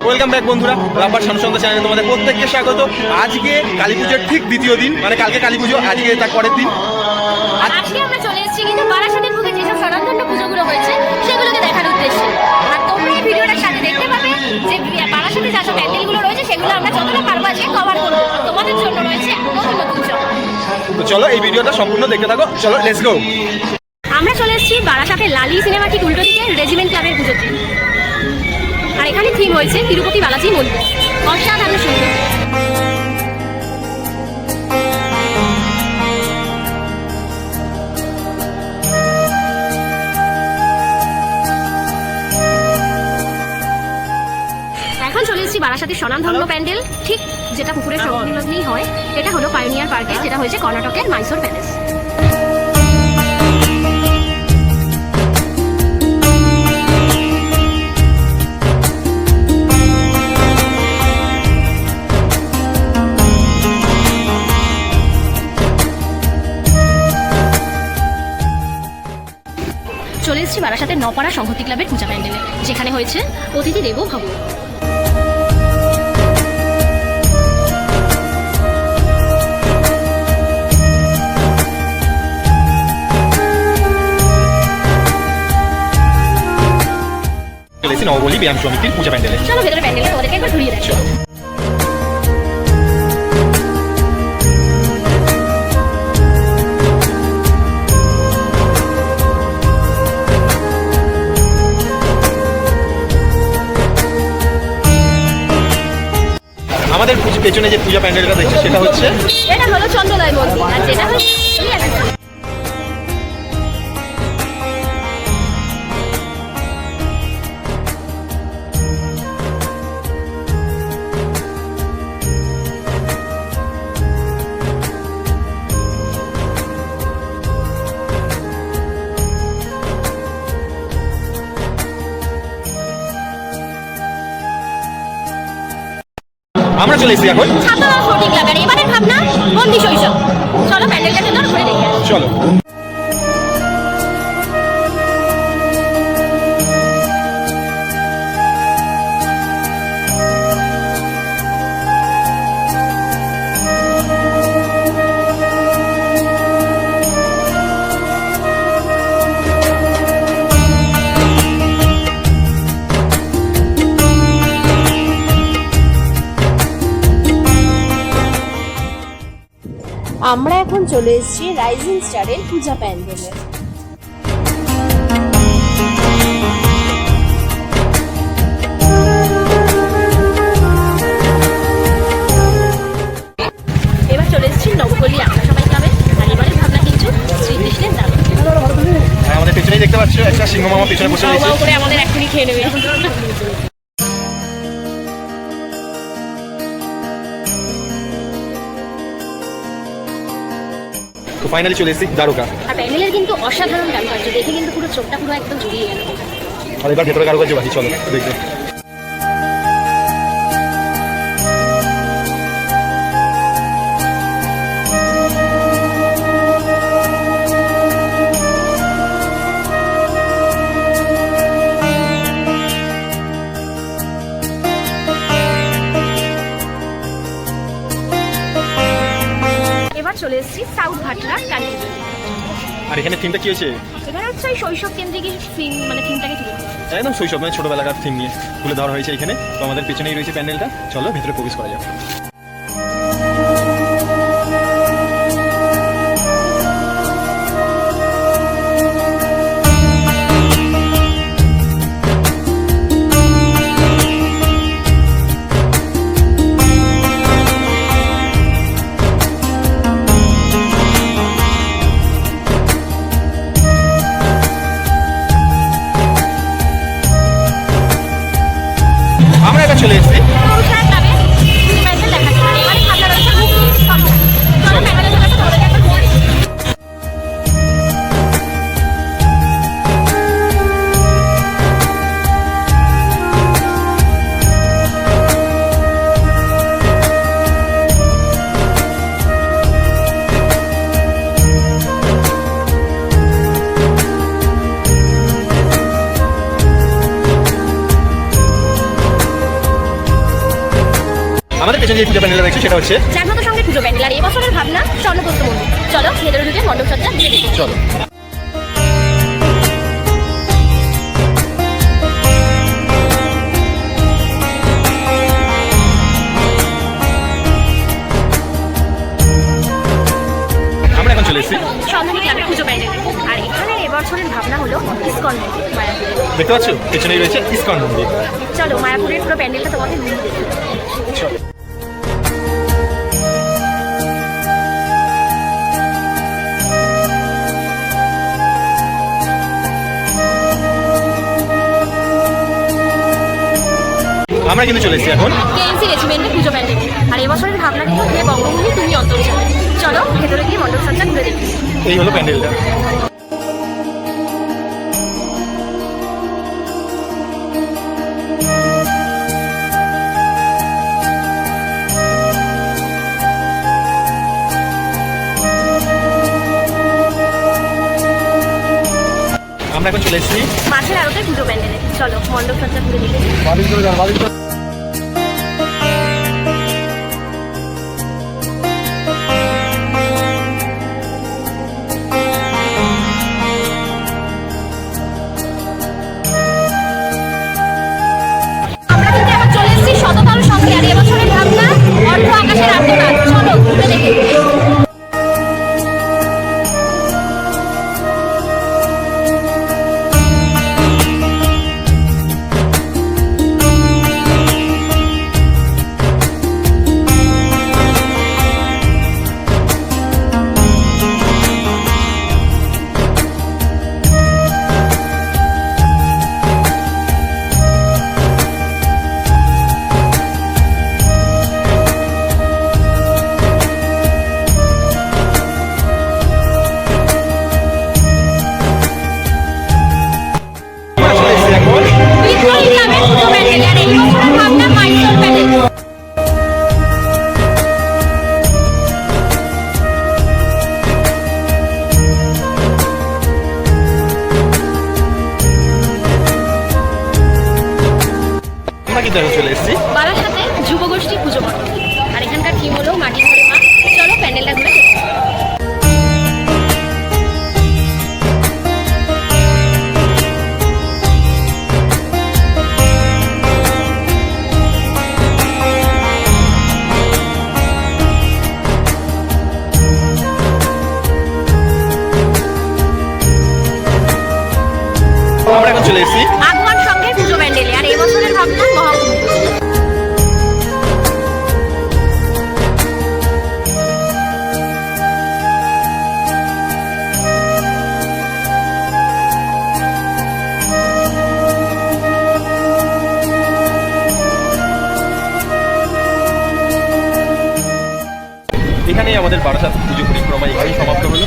Welcome back বন্ধুরা, রাব্বার সানুসন্ধ্যা চ্যানেলে তোমাদের প্রত্যেককে স্বাগত। আজকে কালী পুজোর ঠিক দ্বিতীয় দিন, মানে কালকে কালী পুজো, আজকে তার পরের দিন। আজকে আমরা চলে এসেছি কিন্তু বারাসাতের বুকে যেসব স্বনামধন্য পুজোগুলো হয়েছে সেগুলোকে দেখার উদ্দেশ্যে। আর তোমরা এই ভিডিওটার সাথে দেখতে পাবে যে বারাসাতে যেসব প্যান্ডেলগুলো রয়েছে সেগুলো আমরা যতটা পারবো আজকে কভার করবো। তোমাদের জন্য রয়েছে নতুন নতুন চল। তো চলো এই ভিডিওটা সম্পূর্ণ দেখতে থাকো। চলো লেটস গো। আমরা চলে এসেছি বারাসাতের লালি সিনেমা ঠিক উল্টো দিকে রেজিমেন্ট ক্লাবের পুজোতে। আর এখানে থিম হয়েছে তিরুপতি বালাজি মন্দির। অসাধারণ সুন্দর। এখন চলে এসেছি বারাসাতের স্বনামধন্য প্যান্ডেল, ঠিক যেটা পুকুরের সংলগ্নেই হয়। এটা হলো পায়োনিয়ার পার্কে, যেটা হয়েছে কর্ণাটকের মাইসোর প্যালেস। চলে এসেছি বারাসাতের নপাড়া সংহতি ক্লাবের পূজা প্যান্ডেলে, যেখানে হয়েছে অতিথি দেবো ভব। নববলি ব্যায়াম সমিতির পূজা প্যান্ডেলে। চলো ভেতরে প্যান্ডেলে তোমাদেরকে একবার ঘুরিয়ে দেখো। আমাদের পেছনে যে পূজা প্যান্ডেলটা দেখছে সেটা হচ্ছে, এটা হলো চন্দ্রদয় মন্দির, আর যেটা হচ্ছে আমরা চলে এসেছি এখন ছাত্রদল স্পোর্টিং ক্লাব। আর এবারের ভাবনা বন্দি শৈশব। চলো প্যান্ডেলটা ভেতর ঘুরে দেখে আসি। চলো। আমরা এখন চলে এসেছি রাইজিং স্টারের পূজা প্যান্ডেলে। এবার চলে এসেছি নবপল্লী আমরা সবাই ক্লাবে। আর এবারের ভাবনা কিন্তু শ্রীকৃষ্ণের দান। আমাদের পেছনেই দেখতে পাচ্ছ একটা সিংহ মামা পেছনে বসে রয়েছে। করে আমাদের এখনই খেয়ে নেবে। তো ফাইনালি চলে এসেছি দ্বারকা। আর প্যান্ডেলের কিন্তু অসাধারণ কারুকার্য দেখে কিন্তু পুরো চোখটা পুরো একদম জুড়িয়ে গেল। আর এবার ভেতরে কারুকার্য বাকি, চলো দেখবে। এবার চলে এসেছি সাউথ ভাটরা কালী পুজো। আর এখানে থিমটা কি হয়েছে? এখানে হচ্ছে ওই শৈশব কেন্দ্রিক থিম, মানে থিমটাকে তুলে ধরা। একদম শৈশব, মানে ছোটবেলাকার থিম নিয়ে তুলে ধরা হয়েছে এখানে। তো আমাদের পেছনেই রয়েছে প্যান্ডেলটা, চলো ভেতরে প্রবেশ করা যাক। আমরা এটা চলে এসেছি ক্লাবে প্যান্ডেল দেখা পেছনে যে পূজা প্যান্ডেলটা দেখছি সেটা হচ্ছে জাগ্রত সঙ্গে পুজো প্যান্ডেল আর এবছরের ভাবনা স্বর্ণপ্রস্ত মন্দির। চলো ভেতরে ঢুকে মণ্ডপ সজ্জা দিয়ে দেখি। চলো। আমরা এখন চলে এসেছি, সন্ধানী ক্লাবের পুজো প্যান্ডেল আর এখানে এবছরের ভাবনা হলো ইসকন মন্দির মায়াপুরে। দেখতে পাচ্ছ পেছনেই রয়েছে ইসকন মন্দির। চলো মায়াপুরের পুরো প্যান্ডেলটা তোমাদের ঘুরিয়ে দেখি। চলো। আমরা কিন্তু চলে এসেছি এখন কেএমসি রেজিমেন্টের পুজো প্যান্ডেল আর এবছরের ভাবনা কিন্তু হে বঙ্গভূমি তুমি অন্তর্জাল। চলো ভেতরে গিয়ে মণ্ডপ সজ্জা ঘুরে দেখি। এই হলো প্যান্ডেলটা। আমরা এখন চলে এসেছি মাছের আড়তে পুজো প্যান্ডেলে। চলো মণ্ডপ সজ্জা ঘুরে দেখি। আমরা কিন্তু এখন চলে এসেছি শততর সঙ্গে আর এবছরের ভাবনা অর্ধ আকাশের আর্তনাদ। চলো ঘুরে দেখি। আমরা চলে এসেছি এখন বিদ্রোহী ক্লাবের পুজো প্যান্ডেল আর এই বছরের ভাবনা মাইসোর প্যান্ডেল। আমরা কিন্তু এখন চলে এসেছি বারাসাতে যুবগোষ্ঠী পুজো মণ্ডপ আর এখানকার থিম হলো মাটি ঘরে মা। চলো প্যান্ডেলটা ঘুরে দেখি। আমরা এখন চলে এসেছি আগমন সঙ্গে পুজো প্যান্ডেলে আর এবছরের ভাবনা মহাকুম্ভ। এখানেই আমাদের বারাসাত পুজো পরিক্রমা এখানেই সমাপ্ত হলো।